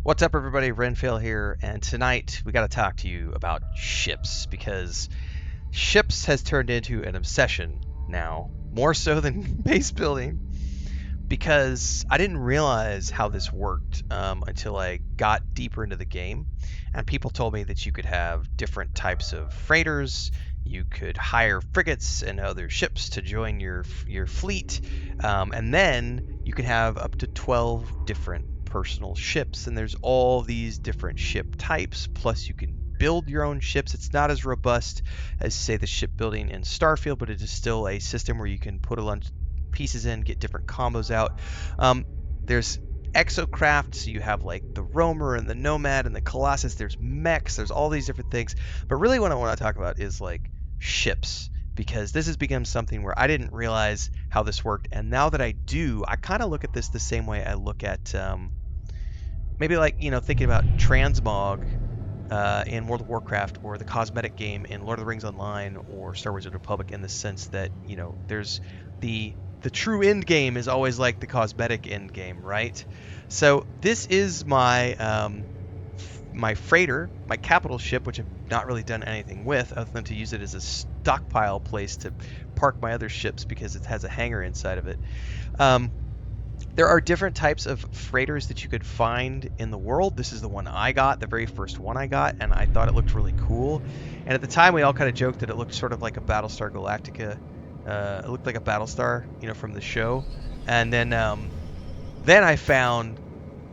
What's up, everybody? Renfail here, and tonight we got to talk to you about ships because ships has turned into an obsession now, more so than base building. Because I didn't realize how this worked until I got deeper into the game, and people told me that you could have different types of freighters. You could hire frigates and other ships to join your fleet, and then you could have up to 12 different personal ships. And there's all these different ship types. Plus, you can build your own ships. It's not as robust as, say, the shipbuilding in Starfield, but it is still a system where you can put a bunch pieces in, get different combos out. There's exocraft, so you have like the roamer and the nomad and the colossus. There's mechs, there's all these different things. But really what I want to talk about is like ships, because this has become something where I didn't realize how this worked, and now that I do, I kind of look at this the same way I look at maybe like, thinking about transmog in World of Warcraft, or the cosmetic game in Lord of the Rings Online or Star Wars: The Republic, in the sense that there's the true end game is always like the cosmetic end game, right? So this is my freighter, my capital ship, which I've not really done anything with other than to use it as a stockpile place to park my other ships because it has a hangar inside of it. Um, there are different types of freighters that you could find in the world. This is the one I got, the very first one I got, and I thought it looked really cool. And at the time, we all kind of joked that it looked sort of like a Battlestar Galactica. It looked like a Battlestar, from the show. And then I found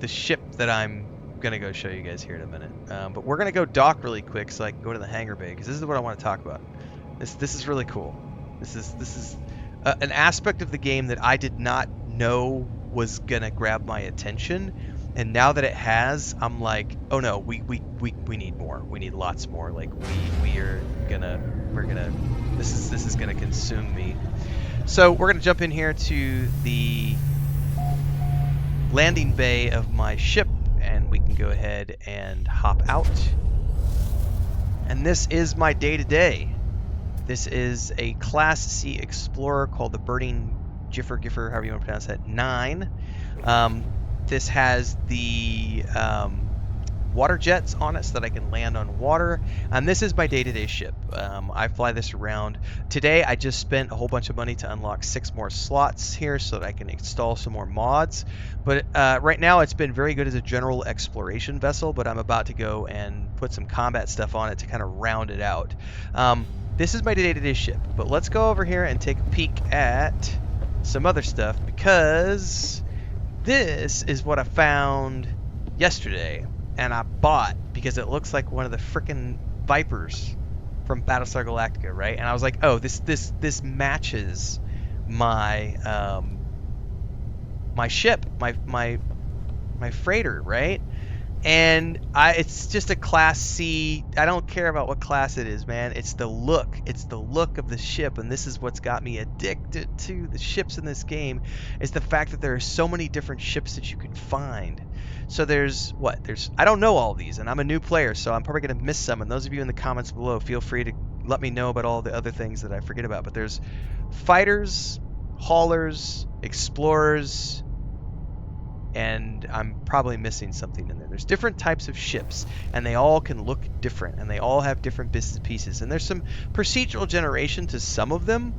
the ship that I'm gonna go show you guys here in a minute. But we're gonna go dock really quick so I can go to the hangar bay, because this is what I want to talk about. This is really cool. This is an aspect of the game that I did not know was gonna grab my attention, and now that it has, I'm like, oh no, we need more. We need lots more. Like we're gonna this is gonna consume me. So we're gonna jump in here to the landing bay of my ship, and we can go ahead and hop out. And this is my day-to-day. This is a Class C Explorer called the Burning Giffer, however you want to pronounce that, 9. This has the water jets on it so that I can land on water. And this is my day-to-day ship. I fly this around. Today I just spent a whole bunch of money to unlock 6 more slots here so that I can install some more mods. But right now it's been very good as a general exploration vessel, but I'm about to go and put some combat stuff on it to kind of round it out. This is my day-to-day ship, but let's go over here and take a peek at some other stuff, because this is what I found yesterday and I bought because it looks like one of the frickin' Vipers from Battlestar Galactica, right? And I was like, oh, this matches my my ship, my freighter, right? And it's just a Class C. I don't care about what class it is, man. It's the look. It's the look of the ship, and this is what's got me addicted to the ships in this game, is the fact that there are so many different ships that you can find. So I don't know all these, and I'm a new player, so I'm probably going to miss some. And those of you in the comments below, feel free to let me know about all the other things that I forget about. But there's fighters, haulers, explorers, and I'm probably missing something in there. There's different types of ships, and they all can look different, and they all have different bits and pieces. And there's some procedural generation to some of them,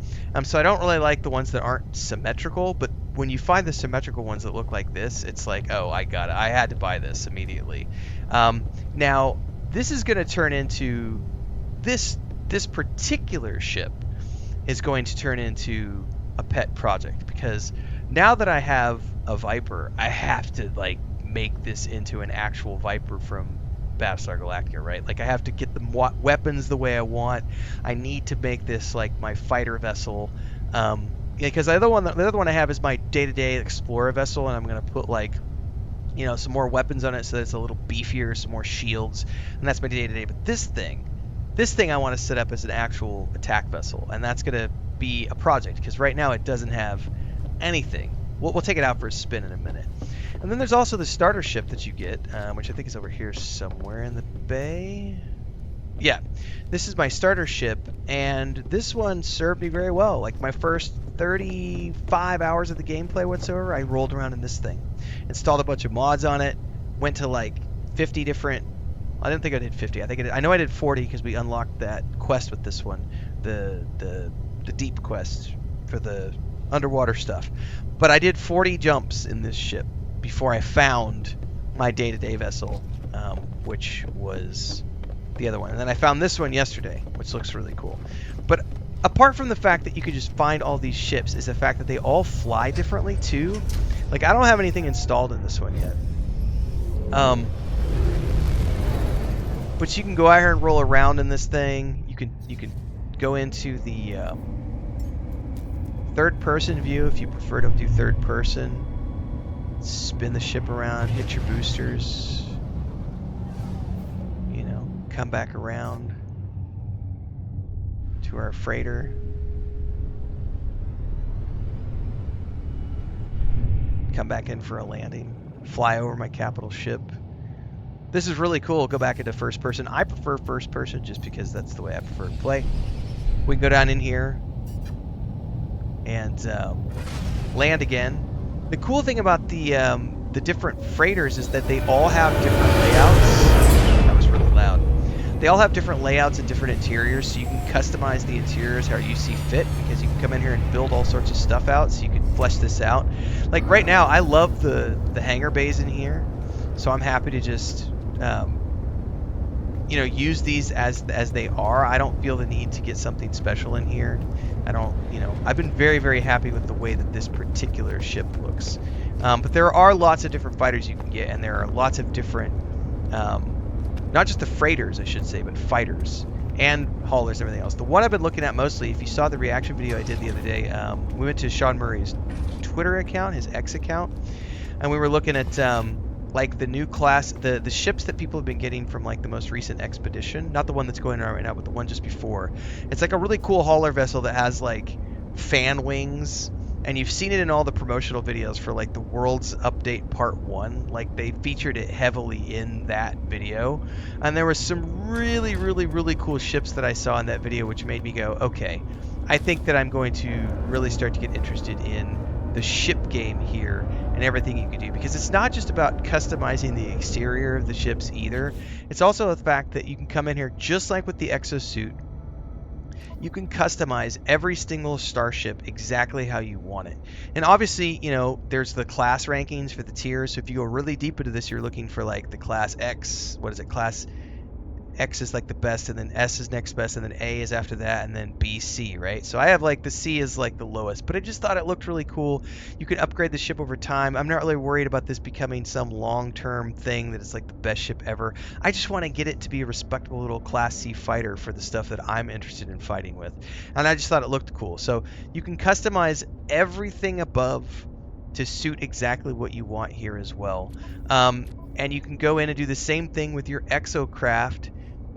so I don't really like the ones that aren't symmetrical. But when you find the symmetrical ones that look like this, it's like, oh, I got it. I had to buy this immediately. Now, this is going to turn into this particular ship is going to turn into a pet project, because now that I have a Viper, I have to like make this into an actual Viper from Battlestar Galactica, right? Like I have to get the weapons the way I want. I need to make this like my fighter vessel, because the other one I have is my day-to-day explorer vessel, and I'm gonna put like some more weapons on it so that it's a little beefier, some more shields, and that's my day-to-day. But this thing I want to set up as an actual attack vessel, and that's gonna be a project, because right now it doesn't have anything. We'll take it out for a spin in a minute. And then there's also the starter ship that you get, which I think is over here somewhere in the bay. Yeah, this is my starter ship, and this one served me very well. Like my first 35 hours of the gameplay whatsoever, I rolled around in this thing. Installed a bunch of mods on it, went to like 50 different. I didn't think I did 50. I know I did 40 because we unlocked that quest with this one, the deep quest for the underwater stuff. But I did 40 jumps in this ship before I found my day-to-day vessel, which was the other one. And then I found this one yesterday, which looks really cool. But apart from the fact that you can just find all these ships, is the fact that they all fly differently too. Like, I don't have anything installed in this one yet. But you can go out here and roll around in this thing. You can go into the third-person view if you prefer to do third-person. Spin the ship around, hit your boosters. You know, come back around to our freighter. Come back in for a landing. Fly over my capital ship. This is really cool. Go back into first person. I prefer first person just because that's the way I prefer to play. We can go down in here and land again. The cool thing about the different freighters is that they all have different layouts. That was really loud. They all have different layouts and different interiors, so you can customize the interiors how you see fit, because you can come in here and build all sorts of stuff out, so you can flesh this out. Like right now, I love the hangar bays in here, so I'm happy to just you know, use these as they are. I don't feel the need to get something special in here. I don't, you know, I've been very, very happy with the way that this particular ship looks. But there are lots of different fighters you can get, and there are lots of different, not just the freighters, I should say, but fighters and haulers and everything else. The one I've been looking at mostly, if you saw the reaction video I did the other day, we went to Sean Murray's Twitter account, his X account, and we were looking at like the new class, the ships that people have been getting from like the most recent expedition, not the one that's going on right now, but the one just before. It's like a really cool hauler vessel that has like fan wings, and you've seen it in all the promotional videos for like the World's Update Part 1. Like, they featured it heavily in that video, and there was some really, really, really cool ships that I saw in that video, which made me go, okay, I think that I'm going to really start to get interested in the ship game here and everything you can do, because it's not just about customizing the exterior of the ships either. It's also the fact that you can come in here, just like with the exosuit, you can customize every single starship exactly how you want it. And obviously, you know, there's the class rankings for the tiers. So if you go really deep into this, you're looking for like the class X, what is it, class X is like the best, and then S is next best, and then A is after that, and then B, C, right? So I have like the C is like the lowest, but I just thought it looked really cool. You can upgrade the ship over time. I'm not really worried about this becoming some long-term thing that is like the best ship ever. I just want to get it to be a respectable little Class C fighter for the stuff that I'm interested in fighting with. And I just thought it looked cool. So you can customize everything above to suit exactly what you want here as well. And you can go in and do the same thing with your exocraft,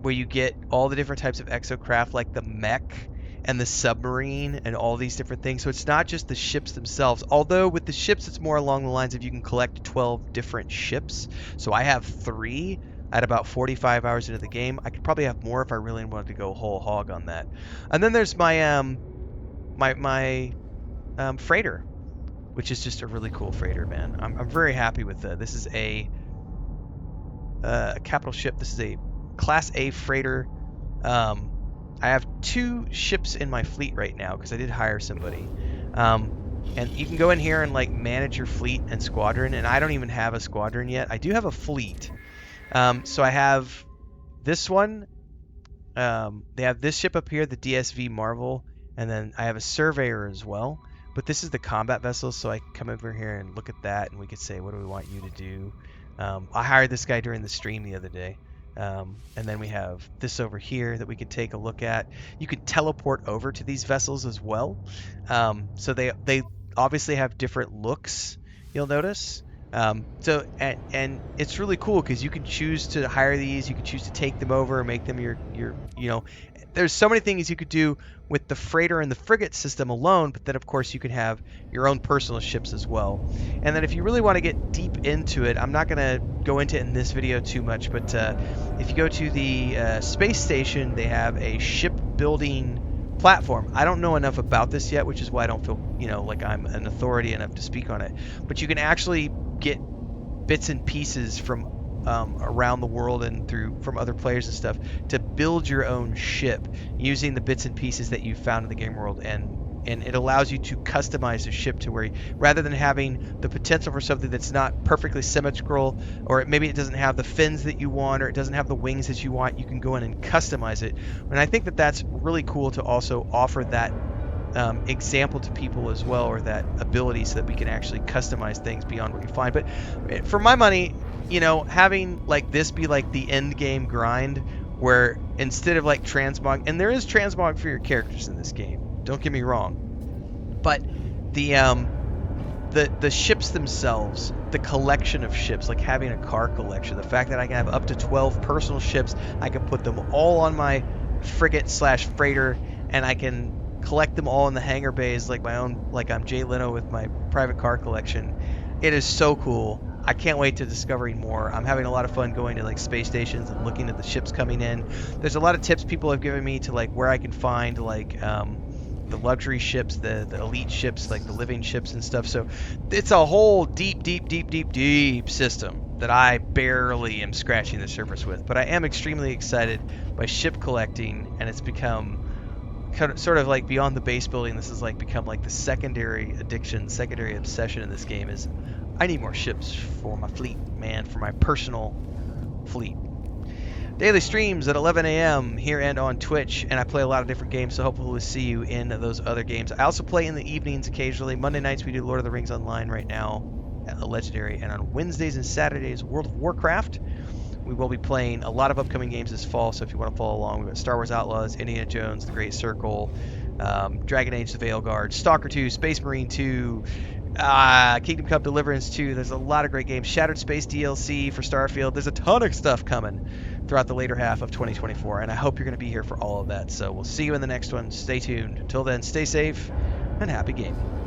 where you get all the different types of exocraft, like the mech and the submarine and all these different things. So it's not just the ships themselves, although with the ships it's more along the lines of you can collect 12 different ships. So I have 3 at about 45 hours into the game. I could probably have more if I really wanted to go whole hog on that. And then there's my freighter, which is just a really cool freighter, man. I'm very happy with this is a capital ship. This is a Class A freighter. I have 2 ships in my fleet right now because I did hire somebody. And you can go in here and like manage your fleet and squadron, and I don't even have a squadron yet. I do have a fleet. So I have this one. They have this ship up here, the DSV Marvel, and then I have a surveyor as well. But this is the combat vessel, so I can come over here and look at that, and we could say, what do we want you to do? I hired this guy during the stream the other day. And then we have this over here that we can take a look at. You can teleport over to these vessels as well. So they obviously have different looks, you'll notice. So it's really cool because you can choose to hire these, you can choose to take them over, make them your you know, there's so many things you could do with the freighter and the frigate system alone, but then of course you can have your own personal ships as well. And then if you really want to get deep into it, I'm not going to go into it in this video too much, but if you go to the space station, they have a shipbuilding platform. I don't know enough about this yet, which is why I don't feel, you know, like I'm an authority enough to speak on it. But you can actually get bits and pieces from around the world and through from other players and stuff to build your own ship using the bits and pieces that you found in the game world, and it allows you to customize the ship to where rather than having the potential for something that's not perfectly symmetrical, or maybe it doesn't have the fins that you want, or it doesn't have the wings that you want, you can go in and customize it. And I think that that's really cool to also offer that example to people as well, or that ability, so that we can actually customize things beyond what you find. But for my money, having like this be like the end game grind, where instead of like transmog, and there is transmog for your characters in this game, don't get me wrong, but the the ships themselves, the collection of ships, like having a car collection, the fact that I can have up to 12 personal ships, I can put them all on my frigate slash freighter, and I can collect them all in the hangar bays like my own, like I'm Jay Leno with my private car collection. It is so cool. I can't wait to discovering more. I'm having a lot of fun going to like space stations and looking at the ships coming in. There's a lot of tips people have given me to like where I can find like the luxury ships, the elite ships, like the living ships and stuff. So it's a whole deep system that I barely am scratching the surface with. But I am extremely excited by ship collecting, and it's become sort of like beyond the base building. This has like become like the secondary addiction, secondary obsession in this game is I need more ships for my fleet, man, for my personal fleet. Daily streams at 11 a.m. here and on Twitch, and I play a lot of different games, so hopefully we'll see you in those other games. I also play in the evenings occasionally. Monday nights we do Lord of the Rings Online right now at the Legendary, and on Wednesdays and Saturdays World of Warcraft. We will be playing a lot of upcoming games this fall, so if you want to follow along, we've got Star Wars Outlaws, Indiana Jones, The Great Circle, Dragon Age: The Veilguard, Stalker 2, Space Marine 2, Kingdom Come Deliverance 2. There's a lot of great games. Shattered Space DLC for Starfield. There's a ton of stuff coming throughout the later half of 2024, and I hope you're going to be here for all of that. So we'll see you in the next one. Stay tuned. Until then, stay safe and happy gaming.